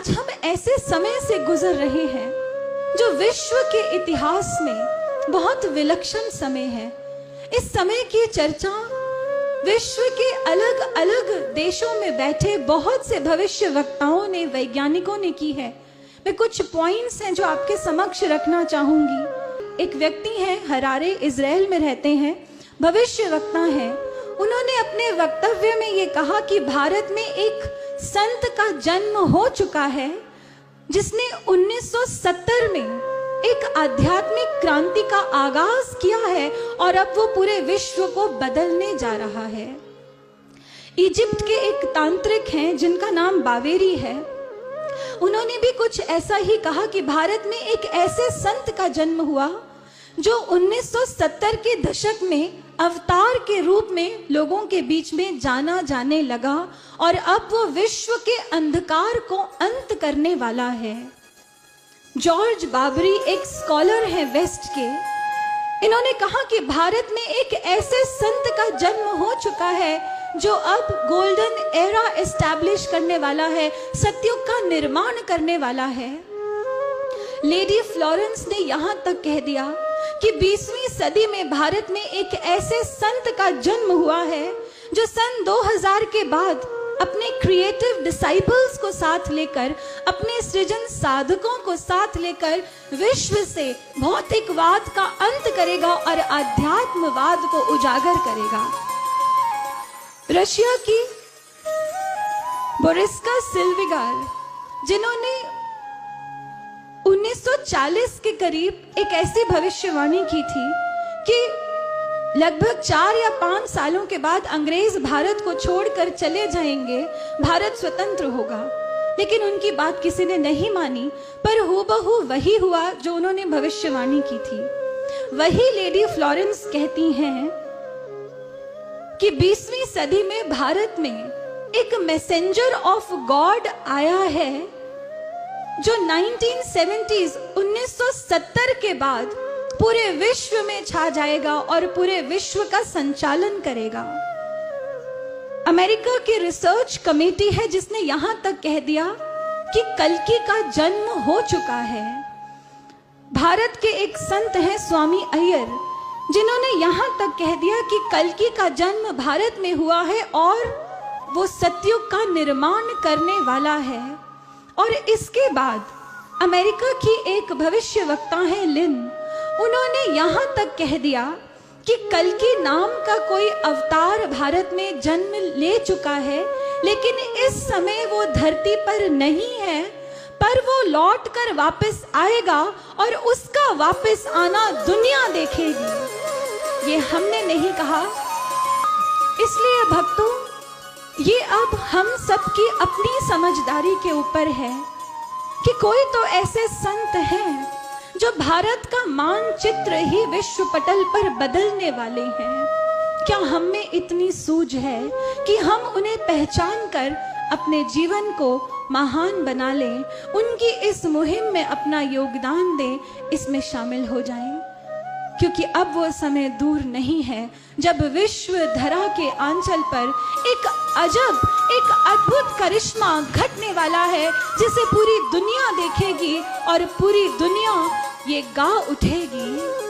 आज हम ऐसे समय से गुजर रहे हैं जो विश्व के इतिहास में बहुत विलक्षण समय है। इस समय की चर्चा विश्व के अलग अलग देशों में बैठे बहुत से भविष्य वक्ताओं ने, वैज्ञानिकों ने की है। मैं कुछ पॉइंट्स हैं जो आपके समक्ष रखना चाहूंगी। एक व्यक्ति हैं, हरारे इजराइल में रहते हैं, भविष्य वक्ता हैं। उन्होंने अपने वक्तव्य में ये कहा कि भारत में एक संत का जन्म हो चुका है जिसने 1970 में एक आध्यात्मिक क्रांति का आगाज किया है और अब वो पूरे विश्व को बदलने जा रहा है। इजिप्ट के एक तांत्रिक हैं जिनका नाम बावेरी है। उन्होंने भी कुछ ऐसा ही कहा कि भारत में एक ऐसे संत का जन्म हुआ जो 1970 के दशक में अवतार के रूप में लोगों के बीच में जाना जाने लगा और अब वो विश्व के अंधकार को अंत करने वाला है। जॉर्ज बाबरी एक स्कॉलर हैं वेस्ट के। इन्होंने कहा कि भारत में एक ऐसे संत का जन्म हो चुका है जो अब गोल्डन एरा एस्टैब्लिश करने वाला है, सतयुग का निर्माण करने वाला है। लेडी फ्लोरेंस ने यहां तक कह दिया कि 20वीं सदी में भारत में एक ऐसे संत का जन्म हुआ है जो सन 2000 के बाद अपने क्रिएटिव डिसाइपल्स को साथ लेकर, अपने सृजन साधकों को साथ लेकर विश्व से भौतिकवाद का अंत करेगा और आध्यात्मवाद को उजागर करेगा। रशिया की बोरिस्का सिल्विगार, जिन्होंने 1940 के करीब एक ऐसी भविष्यवाणी की थी कि लगभग 4 या 5 सालों के बाद अंग्रेज भारत को छोड़कर चले जाएंगे, भारत स्वतंत्र होगा। लेकिन उनकी बात किसी ने नहीं मानी, पर हूबहू वही हुआ जो उन्होंने भविष्यवाणी की थी। वही लेडी फ्लोरेंस कहती हैं कि 20वीं सदी में भारत में एक मैसेंजर ऑफ गॉड आया है जो 1970 के बाद पूरे विश्व में छा जाएगा और पूरे विश्व का संचालन करेगा। अमेरिका की रिसर्च कमेटी है जिसने यहां तक कह दिया कि कल्कि का जन्म हो चुका है। भारत के एक संत हैं स्वामी अय्यर, जिन्होंने यहां तक कह दिया कि कल्कि का जन्म भारत में हुआ है और वो सतयुग का निर्माण करने वाला है। और इसके बाद अमेरिका की एक भविष्य वक्ता है लिन, उन्होंने यहां तक कह दिया कि कल्कि नाम का कोई अवतार भारत में जन्म ले चुका है, लेकिन इस समय वो धरती पर नहीं है, पर वो लौट कर वापस आएगा और उसका वापस आना दुनिया देखेगी। ये हमने नहीं कहा। इसलिए भक्तों, ये अब हम सबकी अपनी समझदारी के ऊपर है कि कोई तो ऐसे संत हैं जो भारत का मानचित्र ही विश्व पटल पर बदलने वाले हैं। क्या हम में इतनी सूझ है कि हम उन्हें पहचान कर अपने जीवन को महान बना लें, उनकी इस मुहिम में अपना योगदान दें, इसमें शामिल हो जाएं? क्योंकि अब वो समय दूर नहीं है जब विश्व धरा के आंचल पर एक अजब, एक अद्भुत करिश्मा घटने वाला है जिसे पूरी दुनिया देखेगी और पूरी दुनिया ये गा उठेगी।